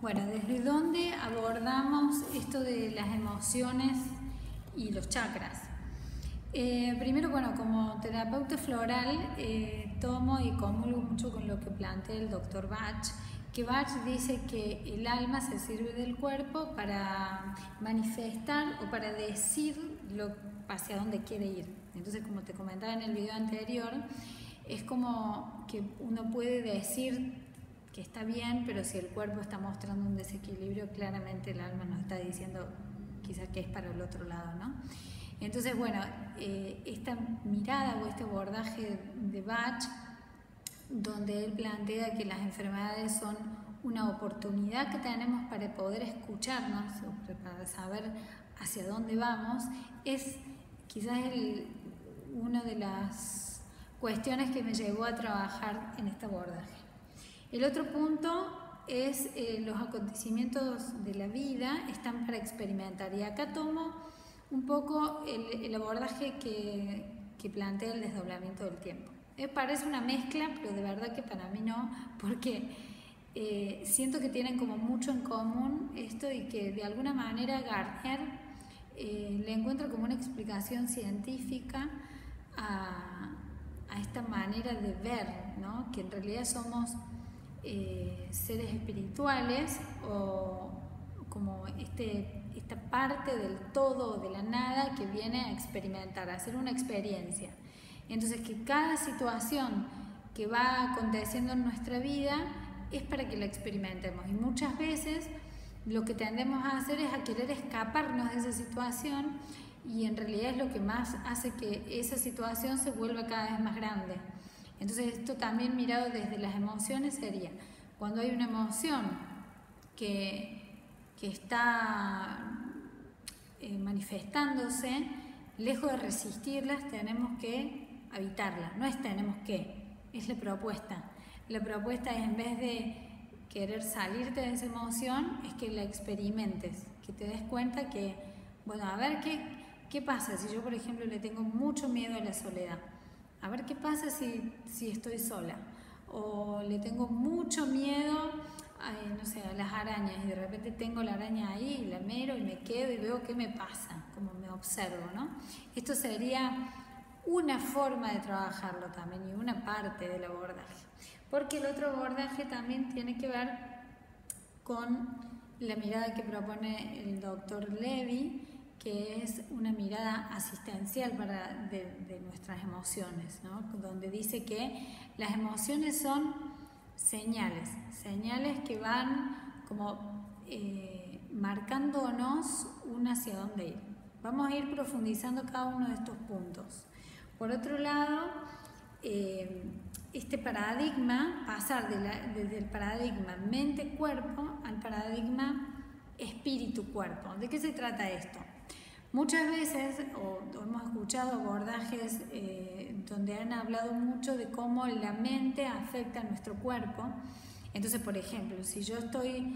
Bueno, ¿desde dónde abordamos esto de las emociones y los chakras? Primero, bueno, como terapeuta floral tomo y comulgo mucho con lo que plantea el doctor Bach, que Bach dice que el alma se sirve del cuerpo para manifestar o para decir hacia dónde quiere ir. Entonces, como te comentaba en el video anterior, es como que uno puede decir que está bien, pero si el cuerpo está mostrando un desequilibrio, claramente el alma nos está diciendo quizás que es para el otro lado, ¿no? Entonces, bueno, esta mirada o este abordaje de Bach, donde él plantea que las enfermedades son una oportunidad que tenemos para poder escucharnos, para saber hacia dónde vamos, es quizás una de las cuestiones que me llevó a trabajar en este abordaje. El otro punto es los acontecimientos de la vida están para experimentar, y acá tomo un poco el abordaje que plantea el desdoblamiento del tiempo. Parece una mezcla, pero de verdad que para mí no, porque siento que tienen como mucho en común esto y que de alguna manera Gardner le encuentra como una explicación científica a esta manera de ver, ¿no? Que en realidad somos seres espirituales o como esta parte del todo, de la nada, que viene a experimentar, a hacer una experiencia. Entonces, que cada situación que va aconteciendo en nuestra vida es para que la experimentemos, y muchas veces lo que tendemos a hacer es a querer escaparnos de esa situación, y en realidad es lo que más hace que esa situación se vuelva cada vez más grande. Entonces, esto también mirado desde las emociones sería, cuando hay una emoción que está manifestándose, lejos de resistirlas, tenemos que habitarla. No es tenemos que, es la propuesta. La propuesta es, en vez de querer salirte de esa emoción, es que la experimentes, que te des cuenta que, bueno, a ver qué pasa si yo, por ejemplo, le tengo mucho miedo a la soledad. A ver qué pasa si estoy sola. O le tengo mucho miedo no sé, a las arañas, y de repente tengo la araña ahí y la miro y me quedo y veo qué me pasa, como me observo, ¿no? Esto sería una forma de trabajarlo también, y una parte del abordaje. Porque el otro abordaje también tiene que ver con la mirada que propone el doctor Levy, que es una mirada asistencial de nuestras emociones, ¿no? Donde dice que las emociones son señales que van como marcándonos hacia dónde ir. Vamos a ir profundizando cada uno de estos puntos. Por otro lado, este paradigma, pasar desde el paradigma mente-cuerpo al paradigma espíritu-cuerpo. ¿De qué se trata esto? Muchas veces, o hemos escuchado abordajes donde han hablado mucho de cómo la mente afecta a nuestro cuerpo. Entonces, por ejemplo, si yo estoy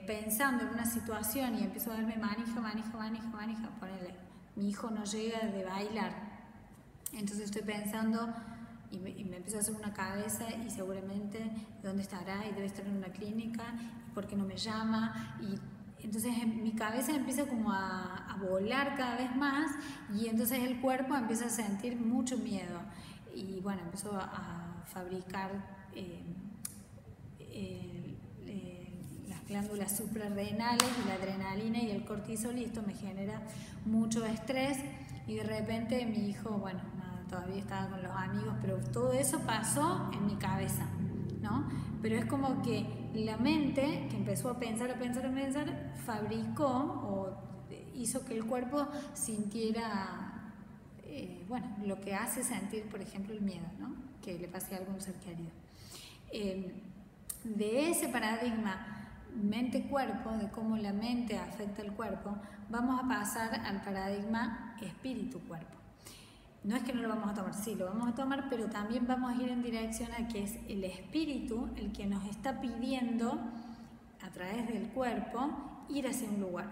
pensando en una situación y empiezo a darme manija, ponele, mi hijo no llega de bailar, entonces estoy pensando y me empiezo a hacer una cabeza, y seguramente dónde estará, y debe estar en una clínica, y por qué no me llama, y entonces mi cabeza empieza como a volar cada vez más, y entonces el cuerpo empieza a sentir mucho miedo, y bueno, empiezo a fabricar las glándulas suprarrenales y la adrenalina y el cortisol, y esto me genera mucho estrés, y de repente mi hijo, bueno, nada, todavía estaba con los amigos, pero todo eso pasó en mi cabeza, ¿no? Pero es como que la mente, que empezó a pensar, fabricó o hizo que el cuerpo sintiera, bueno, lo que hace sentir, por ejemplo, el miedo, ¿no? Que le pase algo a un ser querido. De ese paradigma mente-cuerpo, de cómo la mente afecta al cuerpo, vamos a pasar al paradigma espíritu-cuerpo. No es que no lo vamos a tomar, sí, lo vamos a tomar, pero también vamos a ir en dirección a que es el espíritu el que nos está pidiendo, a través del cuerpo, ir hacia un lugar.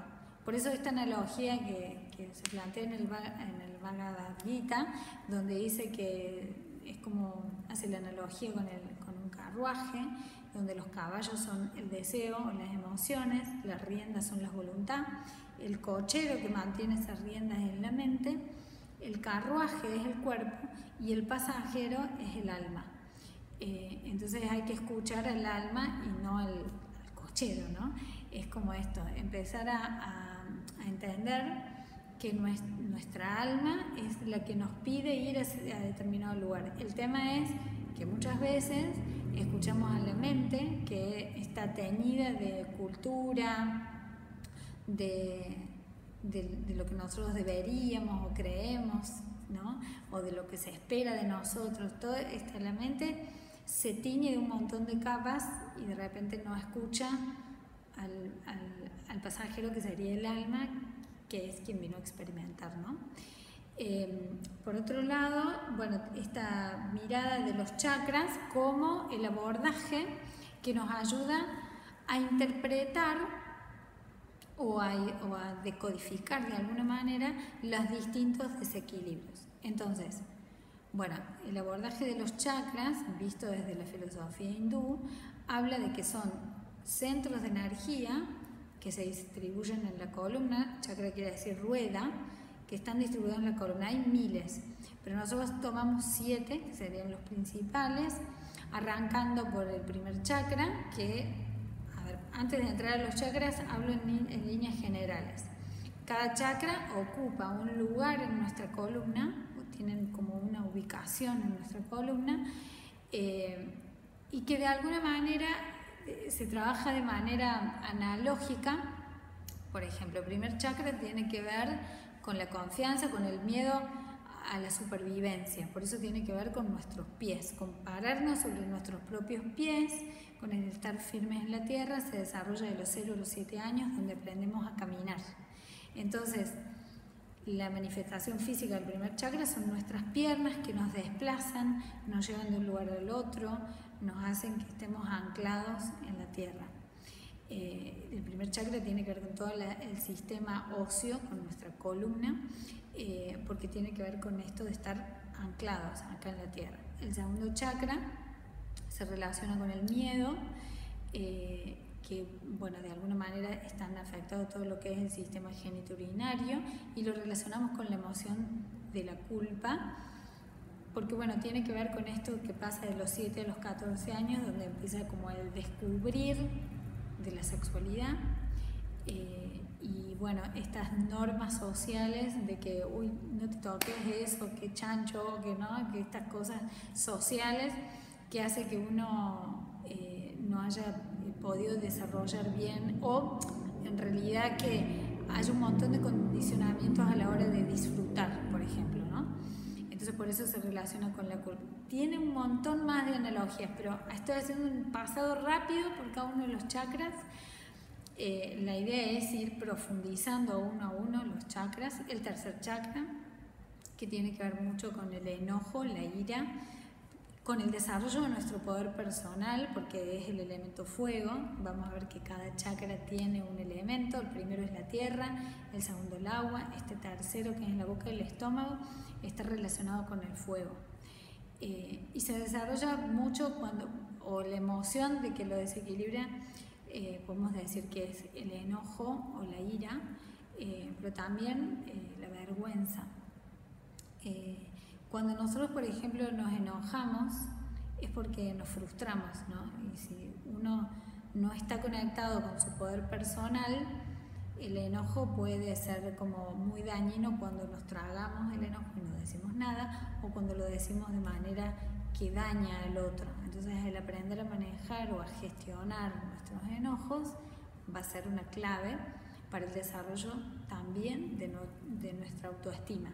Por eso esta analogía que se plantea en el Bhagavad Gita, donde dice que es como, hace la analogía con un carruaje, donde los caballos son el deseo o las emociones, las riendas son la voluntad, el cochero que mantiene esas riendas en la mente, el carruaje es el cuerpo y el pasajero es el alma. Entonces hay que escuchar al alma y no al cochero, ¿no? Es como esto, empezar a entender que nuestra alma es la que nos pide ir a determinado lugar. El tema es que muchas veces escuchamos a la mente que está teñida de cultura, de lo que nosotros deberíamos o creemos, ¿no? O de lo que se espera de nosotros. La mente se tiñe de un montón de capas y de repente no escucha al pasajero, que sería el alma, que es quien vino a experimentar, ¿no? Por otro lado, bueno, esta mirada de los chakras como el abordaje que nos ayuda a interpretar o a decodificar de alguna manera los distintos desequilibrios. Entonces, bueno, el abordaje de los chakras, visto desde la filosofía hindú, habla de que son centros de energía que se distribuyen en la columna. Chakra quiere decir rueda, que están distribuidos en la columna. Hay miles, pero nosotros tomamos 7, que serían los principales, arrancando por el primer chakra, que, a ver, antes de entrar a los chakras, hablo en líneas generales. Cada chakra ocupa un lugar en nuestra columna, tienen como una ubicación en nuestra columna, y que de alguna manera se trabaja de manera analógica. Por ejemplo, el primer chakra tiene que ver con la confianza, con el miedo a la supervivencia. Por eso tiene que ver con nuestros pies, con pararnos sobre nuestros propios pies, con el estar firmes en la tierra. Se desarrolla de los 0 a los 7 años, donde aprendemos a caminar. Entonces, la manifestación física del primer chakra son nuestras piernas, que nos desplazan, nos llevan de un lugar al otro, nos hacen que estemos anclados en la tierra. El primer chakra tiene que ver con todo el sistema óseo, con nuestra columna, porque tiene que ver con esto de estar anclados acá en la tierra. El segundo chakra se relaciona con el miedo, que, bueno, de alguna manera están afectados todo lo que es el sistema genitourinario, y lo relacionamos con la emoción de la culpa, porque, bueno, tiene que ver con esto que pasa de los 7 a los 14 años, donde empieza como el descubrir de la sexualidad, y, bueno, estas normas sociales de que, uy, no te toques eso, que chancho, que no, que estas cosas sociales que hace que uno no haya podido desarrollar bien, o en realidad que haya un montón de condicionamientos a la hora de disfrutar, por ejemplo, ¿no? Entonces por eso se relaciona con la culpa. Tiene un montón más de analogías, pero estoy haciendo un pasado rápido por cada uno de los chakras. La idea es ir profundizando uno a uno los chakras. El tercer chakra, que tiene que ver mucho con el enojo, la ira, con el desarrollo de nuestro poder personal, porque es el elemento fuego. Vamos a ver que cada chakra tiene un elemento. El primero es la tierra, el segundo el agua, este tercero, que es en la boca y el estómago, está relacionado con el fuego. Y se desarrolla mucho cuando, o la emoción de que lo desequilibra, podemos decir que es el enojo o la ira, pero también la vergüenza. Cuando nosotros, por ejemplo, nos enojamos, es porque nos frustramos, ¿no? Y si uno no está conectado con su poder personal, el enojo puede ser como muy dañino cuando nos tragamos el enojo y no decimos nada, o cuando lo decimos de manera que daña al otro. Entonces, el aprender a manejar o a gestionar nuestros enojos va a ser una clave para el desarrollo también de nuestra autoestima.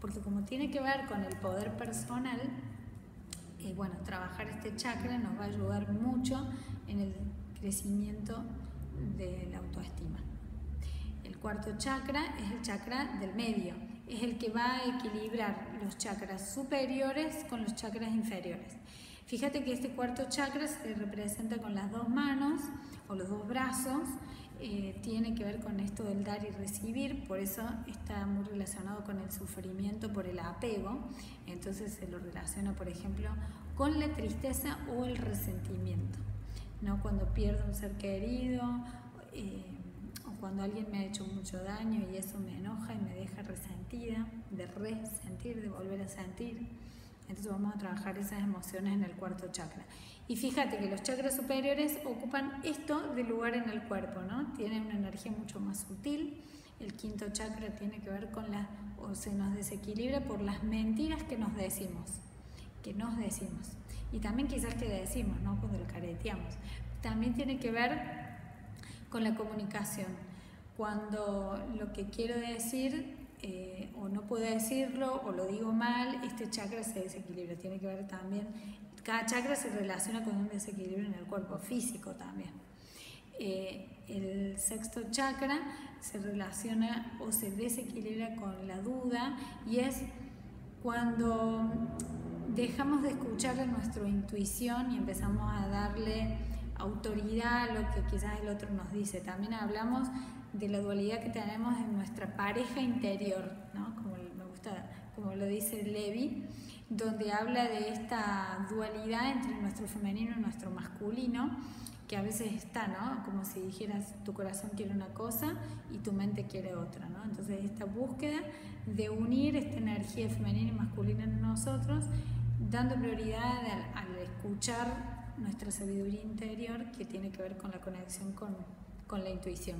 Porque como tiene que ver con el poder personal, bueno, trabajar este chakra nos va a ayudar mucho en el crecimiento de la autoestima. El cuarto chakra es el chakra del medio, es el que va a equilibrar los chakras superiores con los chakras inferiores. Fíjate que este cuarto chakra se representa con las dos manos o los dos brazos. Tiene que ver con esto del dar y recibir, por eso está muy relacionado con el sufrimiento por el apego. Entonces se lo relaciona, por ejemplo, con la tristeza o el resentimiento. ¿no? Cuando pierdo un ser querido, o cuando alguien me ha hecho mucho daño y eso me enoja y me deja resentida, de resentir, de volver a sentir. Entonces vamos a trabajar esas emociones en el cuarto chakra. Y fíjate que los chakras superiores ocupan esto de lugar en el cuerpo, ¿no? Tienen una energía mucho más sutil. El quinto chakra tiene que ver con o se nos desequilibra por las mentiras que nos decimos. Y también quizás que decimos, ¿no? Cuando lo careteamos. También tiene que ver con la comunicación. Cuando lo que quiero decir o no puedo decirlo o lo digo mal, este chakra se desequilibra. Tiene que ver también, cada chakra se relaciona con un desequilibrio en el cuerpo físico también. El sexto chakra se relaciona o se desequilibra con la duda, y es cuando dejamos de escuchar a nuestra intuición y empezamos a darle autoridad a lo que quizás el otro nos dice. También hablamos de la dualidad que tenemos en nuestra pareja interior, ¿no? Me gusta, como lo dice Levi, donde habla de esta dualidad entre nuestro femenino y nuestro masculino, que a veces está, ¿no? Como si dijeras, tu corazón quiere una cosa y tu mente quiere otra, ¿no? Entonces esta búsqueda de unir esta energía femenina y masculina en nosotros, dando prioridad al escuchar nuestra sabiduría interior, que tiene que ver con la conexión con la intuición.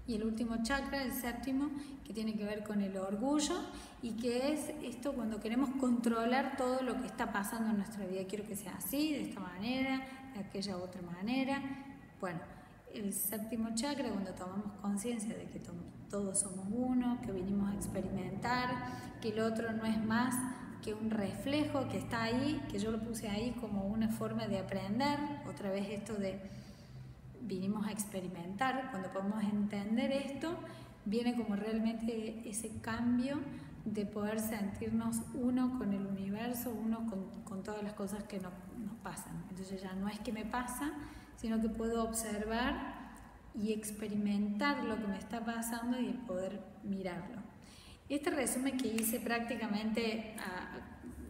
Y el último chakra, el séptimo, que tiene que ver con el orgullo, y que es esto cuando queremos controlar todo lo que está pasando en nuestra vida. Quiero que sea así, de esta manera, de aquella otra manera. Bueno, el séptimo chakra, cuando tomamos conciencia de que todos somos uno, que vinimos a experimentar, que el otro no es más que un reflejo que está ahí, que yo lo puse ahí como una forma de aprender. Otra vez esto de vinimos a experimentar. Cuando podemos entender esto, viene como realmente ese cambio de poder sentirnos uno con el universo, uno con todas las cosas que nos pasan. Entonces ya no es que me pasa, sino que puedo observar y experimentar lo que me está pasando y poder mirarlo. Este resumen que hice prácticamente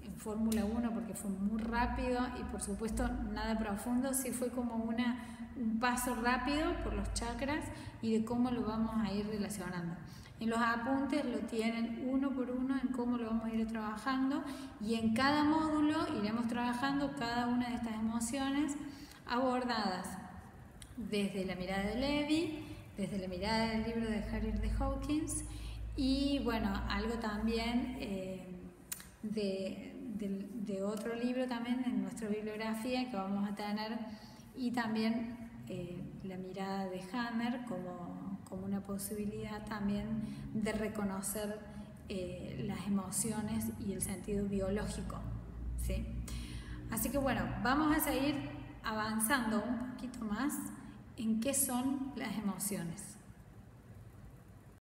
en Fórmula 1, porque fue muy rápido y por supuesto nada profundo, sí fue como un paso rápido por los chakras y de cómo lo vamos a ir relacionando. En los apuntes lo tienen uno por uno en cómo lo vamos a ir trabajando, y en cada módulo iremos trabajando cada una de estas emociones abordadas desde la mirada de Levi, desde la mirada del libro de Harriet de Hawkins, y bueno, algo también de otro libro también en nuestra bibliografía que vamos a tener, y también la mirada de Hammer como una posibilidad también de reconocer las emociones y el sentido biológico, ¿sí? Así que bueno, vamos a seguir avanzando un poquito más en qué son las emociones.